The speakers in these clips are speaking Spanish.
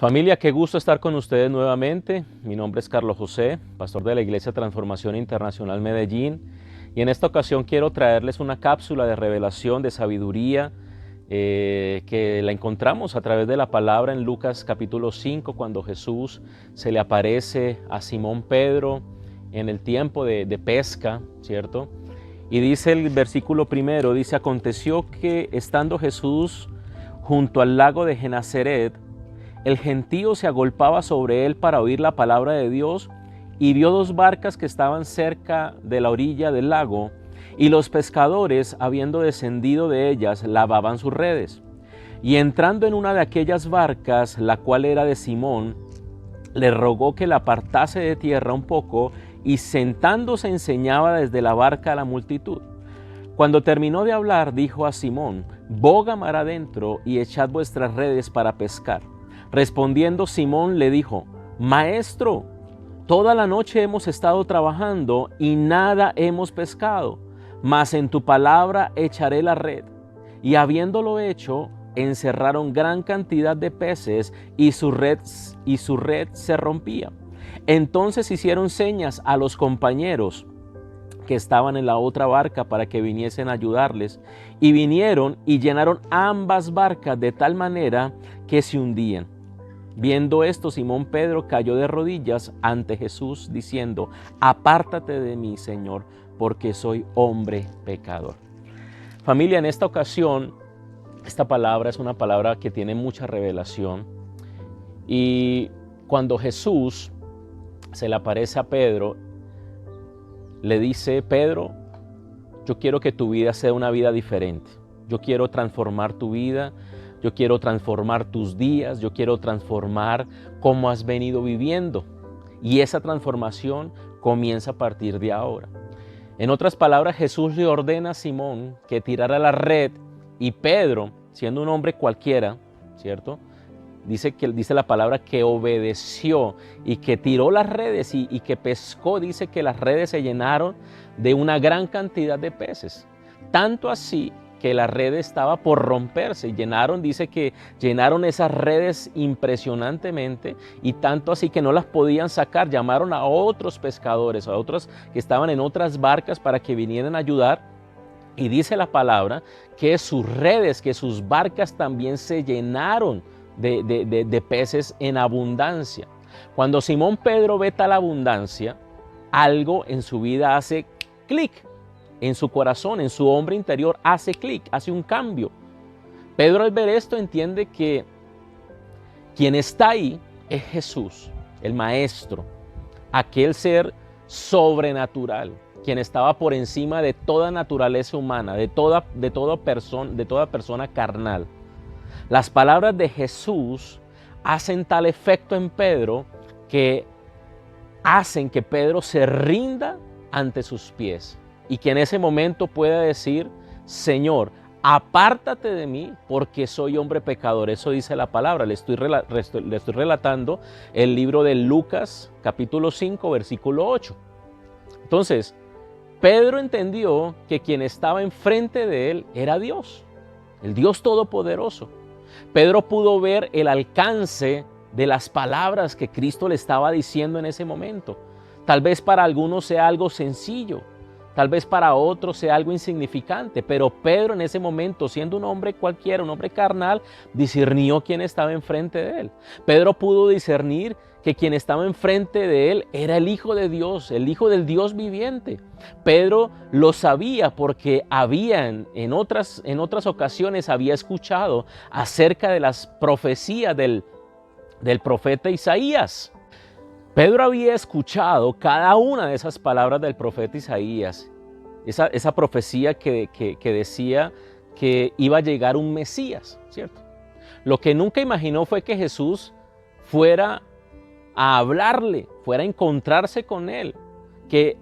Familia, qué gusto estar con ustedes nuevamente. Mi nombre es Carlos José, pastor de la Iglesia Transformación Internacional Medellín. Y en esta ocasión quiero traerles una cápsula de revelación, de sabiduría, que la encontramos a través de la palabra en Lucas capítulo 5, cuando Jesús se le aparece a Simón Pedro en el tiempo de pesca, ¿cierto? Y dice el versículo primero, dice: aconteció que estando Jesús junto al lago de Genesaret, el gentío se agolpaba sobre él para oír la palabra de Dios, y vio dos barcas que estaban cerca de la orilla del lago, y los pescadores, habiendo descendido de ellas, lavaban sus redes. Y entrando en una de aquellas barcas, la cual era de Simón, le rogó que la apartase de tierra un poco, y sentándose enseñaba desde la barca a la multitud. Cuando terminó de hablar, dijo a Simón: boga mar adentro y echad vuestras redes para pescar. Respondiendo Simón le dijo: Maestro, toda la noche hemos estado trabajando y nada hemos pescado, mas en tu palabra echaré la red. Y habiéndolo hecho, encerraron gran cantidad de peces y su red se rompía. Entonces hicieron señas a los compañeros que estaban en la otra barca para que viniesen a ayudarles, y vinieron y llenaron ambas barcas de tal manera que se hundían. Viendo esto, Simón Pedro cayó de rodillas ante Jesús, diciendo: apártate de mí, Señor, porque soy hombre pecador. Familia, en esta ocasión, esta palabra es una palabra que tiene mucha revelación. Y cuando Jesús se le aparece a Pedro, le dice: Pedro, yo quiero que tu vida sea una vida diferente. Yo quiero transformar tu vida. Yo quiero transformar tus días, yo quiero transformar cómo has venido viviendo. Y esa transformación comienza a partir de ahora. En otras palabras, Jesús le ordena a Simón que tirara la red, y Pedro, siendo un hombre cualquiera, ¿cierto? Dice la palabra que obedeció y que tiró las redes y que pescó. Dice que las redes se llenaron de una gran cantidad de peces. Tanto así que la red estaba por romperse y dice que llenaron esas redes impresionantemente, y tanto así que no las podían sacar. Llamaron a otros pescadores, a otros que estaban en otras barcas para que vinieran a ayudar, y dice la palabra que sus redes, que sus barcas también se llenaron de peces en abundancia. Cuando Simón Pedro ve tal abundancia, algo en su vida hace clic. En su corazón, en su hombre interior, hace clic, hace un cambio. Pedro, al ver esto, entiende que quien está ahí es Jesús, el Maestro, aquel ser sobrenatural, quien estaba por encima de toda naturaleza humana, de toda persona carnal. Las palabras de Jesús hacen tal efecto en Pedro que hacen que Pedro se rinda ante sus pies. Y que en ese momento pueda decir: Señor, apártate de mí porque soy hombre pecador. Eso dice la palabra. Le estoy relatando el libro de Lucas, capítulo 5, versículo 8. Entonces, Pedro entendió que quien estaba enfrente de él era Dios, el Dios Todopoderoso. Pedro pudo ver el alcance de las palabras que Cristo le estaba diciendo en ese momento. Tal vez para algunos sea algo sencillo, tal vez para otros sea algo insignificante, pero Pedro en ese momento, siendo un hombre cualquiera, un hombre carnal, discernió quién estaba enfrente de él. Pedro pudo discernir que quien estaba enfrente de él era el Hijo de Dios, el Hijo del Dios viviente. Pedro lo sabía porque en otras ocasiones había escuchado acerca de las profecías del profeta Isaías. Pedro había escuchado cada una de esas palabras del profeta Isaías, esa profecía que decía que iba a llegar un Mesías, ¿cierto? Lo que nunca imaginó fue que Jesús fuera a hablarle, fuera a encontrarse con él, que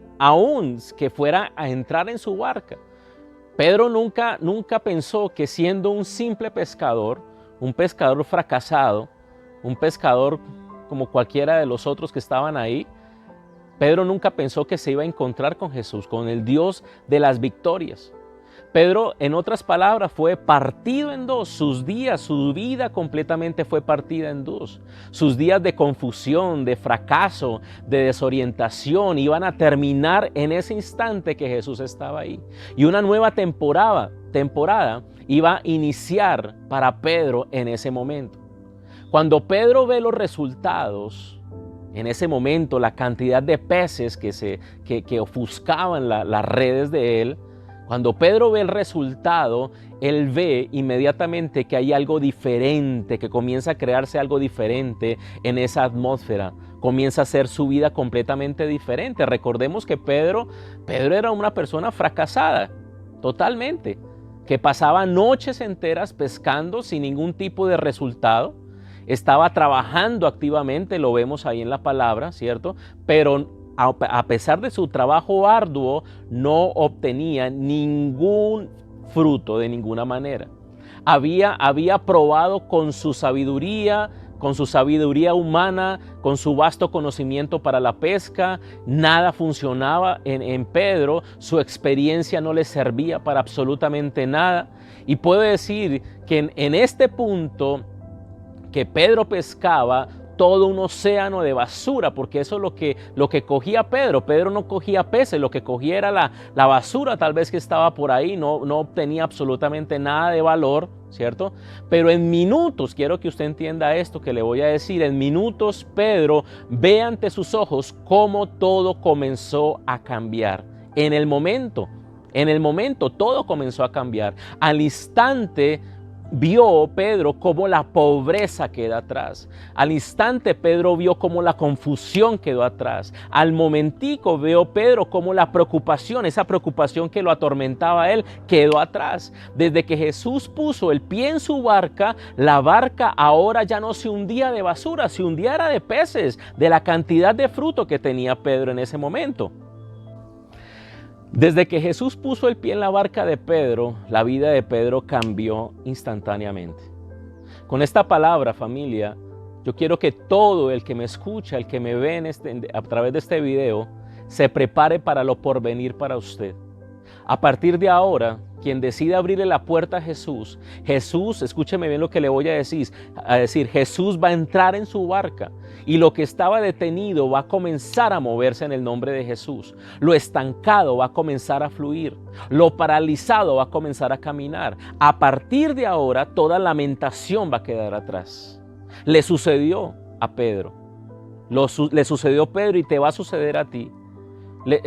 fuera a entrar en su barca. Pedro nunca pensó que, siendo un simple pescador, un pescador fracasado, un pescador como cualquiera de los otros que estaban ahí, Pedro nunca pensó que se iba a encontrar con Jesús, con el Dios de las victorias. Pedro, en otras palabras, fue partido en dos. Sus días, su vida completamente fue partida en dos. Sus días de confusión, de fracaso, de desorientación iban a terminar en ese instante que Jesús estaba ahí. Y una nueva temporada iba a iniciar para Pedro en ese momento. Cuando Pedro ve los resultados, en ese momento la cantidad de peces que ofuscaban las redes de él, cuando Pedro ve el resultado, él ve inmediatamente que hay algo diferente, que comienza a crearse algo diferente en esa atmósfera. Comienza a ser su vida completamente diferente. Recordemos que Pedro era una persona fracasada, totalmente, que pasaba noches enteras pescando sin ningún tipo de resultado. Estaba trabajando activamente, lo vemos ahí en la palabra, ¿cierto? Pero a pesar de su trabajo arduo, no obtenía ningún fruto de ninguna manera. Había probado con su sabiduría humana, con su vasto conocimiento para la pesca, nada funcionaba en Pedro, su experiencia no le servía para absolutamente nada. Y puedo decir que en este punto que Pedro pescaba, todo un océano de basura, porque eso es lo que cogía Pedro. Pedro no cogía peces, lo que cogía era la basura tal vez que estaba por ahí, no obtenía absolutamente nada de valor, ¿cierto? Pero en minutos, quiero que usted entienda esto que le voy a decir, en minutos Pedro ve ante sus ojos cómo todo comenzó a cambiar. En el momento todo comenzó a cambiar. Al instante vio Pedro cómo la pobreza queda atrás. Al instante Pedro vio cómo la confusión quedó atrás. Al momentico vio Pedro cómo la preocupación, esa preocupación que lo atormentaba a él, quedó atrás. Desde que Jesús puso el pie en su barca, la barca ahora ya no se hundía de basura, se hundía de peces, de la cantidad de fruto que tenía Pedro en ese momento. Desde que Jesús puso el pie en la barca de Pedro, la vida de Pedro cambió instantáneamente. Con esta palabra, familia, yo quiero que todo el que me escucha, el que me ve a través de este video, se prepare para lo porvenir para usted. A partir de ahora, quien decida abrirle la puerta a Jesús, escúcheme bien lo que le voy a decir, Jesús va a entrar en su barca y lo que estaba detenido va a comenzar a moverse en el nombre de Jesús. Lo estancado va a comenzar a fluir, lo paralizado va a comenzar a caminar. A partir de ahora, toda lamentación va a quedar atrás. Le sucedió a Pedro, le sucedió a Pedro y te va a suceder a ti. Lo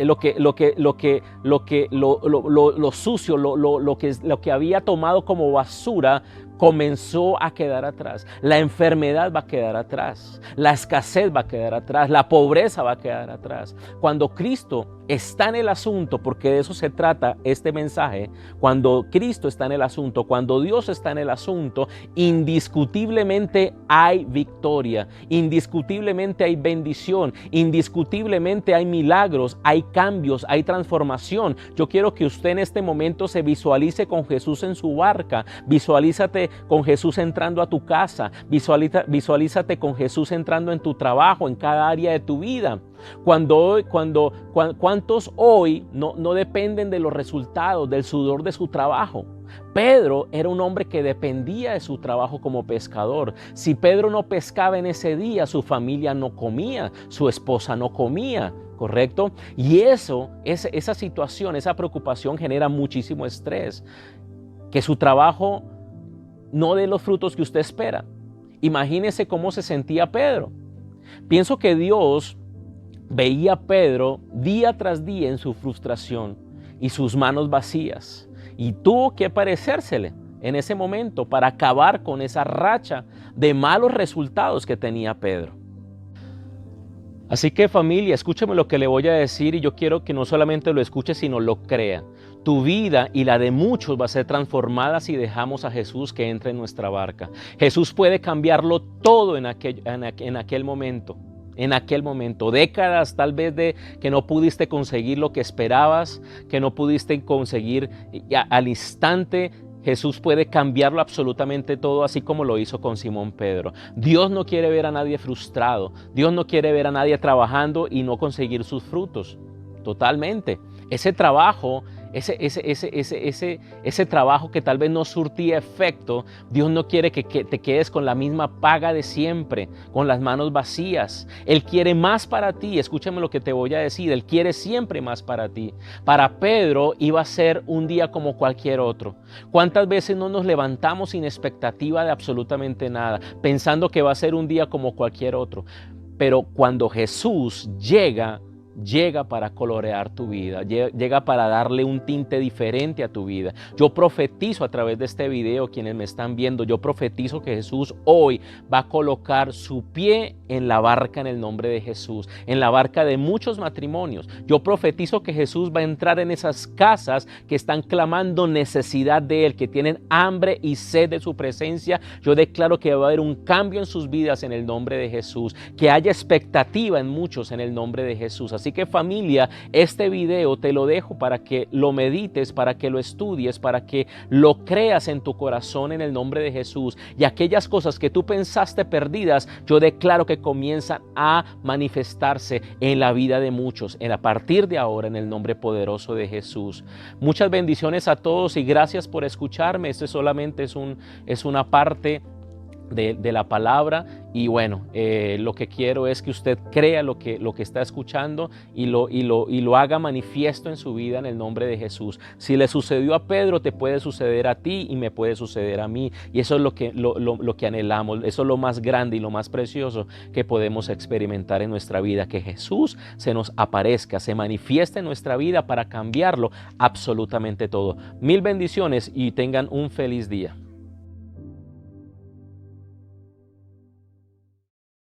sucio, lo que había tomado como basura comenzó a quedar atrás. La enfermedad va a quedar atrás. La escasez va a quedar atrás. La pobreza va a quedar atrás. Cuando Cristo está en el asunto, porque de eso se trata este mensaje, cuando Cristo está en el asunto, cuando Dios está en el asunto, indiscutiblemente hay victoria, indiscutiblemente hay bendición, indiscutiblemente hay milagros, hay cambios, hay transformación. Yo quiero que usted en este momento se visualice con Jesús en su barca, visualízate con Jesús entrando a tu casa, visualízate con Jesús entrando en tu trabajo, en cada área de tu vida. ¿Cuántos hoy no dependen de los resultados, del sudor de su trabajo? Pedro era un hombre que dependía de su trabajo como pescador. Si Pedro no pescaba en ese día, su familia no comía, su esposa no comía, ¿correcto? Y esa situación, esa preocupación genera muchísimo estrés. Que su trabajo no dé los frutos que usted espera. Imagínese cómo se sentía Pedro. Pienso que Dios veía a Pedro día tras día en su frustración y sus manos vacías, y tuvo que aparecérsele en ese momento para acabar con esa racha de malos resultados que tenía Pedro. Así que, familia, escúcheme lo que le voy a decir, y yo quiero que no solamente lo escuche, sino lo crea. Tu vida y la de muchos va a ser transformada si dejamos a Jesús que entre en nuestra barca. Jesús puede cambiarlo todo en aquel momento. En aquel momento, décadas tal vez de que no pudiste conseguir lo que esperabas, que no pudiste conseguir al instante. Jesús puede cambiarlo absolutamente todo, así como lo hizo con Simón Pedro. Dios no quiere ver a nadie frustrado. Dios no quiere ver a nadie trabajando y no conseguir sus frutos. Totalmente. Ese trabajo ese trabajo que tal vez no surtía efecto. Dios no quiere que te quedes con la misma paga de siempre, con las manos vacías. Él quiere más para ti. Escúchame lo que te voy a decir. Él quiere siempre más para ti. Para Pedro iba a ser un día como cualquier otro. ¿Cuántas veces no nos levantamos sin expectativa de absolutamente nada, pensando que va a ser un día como cualquier otro? Pero cuando Jesús llega para colorear tu vida, llega para darle un tinte diferente a tu vida. Yo profetizo a través de este video, quienes me están viendo, yo profetizo que Jesús hoy va a colocar su pie en la barca en el nombre de Jesús, en la barca de muchos matrimonios. Yo profetizo que Jesús va a entrar en esas casas que están clamando necesidad de Él, que tienen hambre y sed de su presencia. Yo declaro que va a haber un cambio en sus vidas en el nombre de Jesús, que haya expectativa en muchos en el nombre de Jesús. Así que, familia, este video te lo dejo para que lo medites, para que lo estudies, para que lo creas en tu corazón en el nombre de Jesús. Y aquellas cosas que tú pensaste perdidas, yo declaro que comienzan a manifestarse en la vida de muchos, a partir de ahora, en el nombre poderoso de Jesús. Muchas bendiciones a todos y gracias por escucharme. Esto solamente es una parte de la palabra, y bueno, lo que quiero es que usted crea lo que está escuchando y lo haga manifiesto en su vida en el nombre de Jesús. Si le sucedió a Pedro, te puede suceder a ti y me puede suceder a mí, y eso es lo que anhelamos. Eso es lo más grande y lo más precioso que podemos experimentar en nuestra vida, que Jesús se nos aparezca, se manifieste en nuestra vida para cambiarlo absolutamente todo. Mil bendiciones y tengan un feliz día.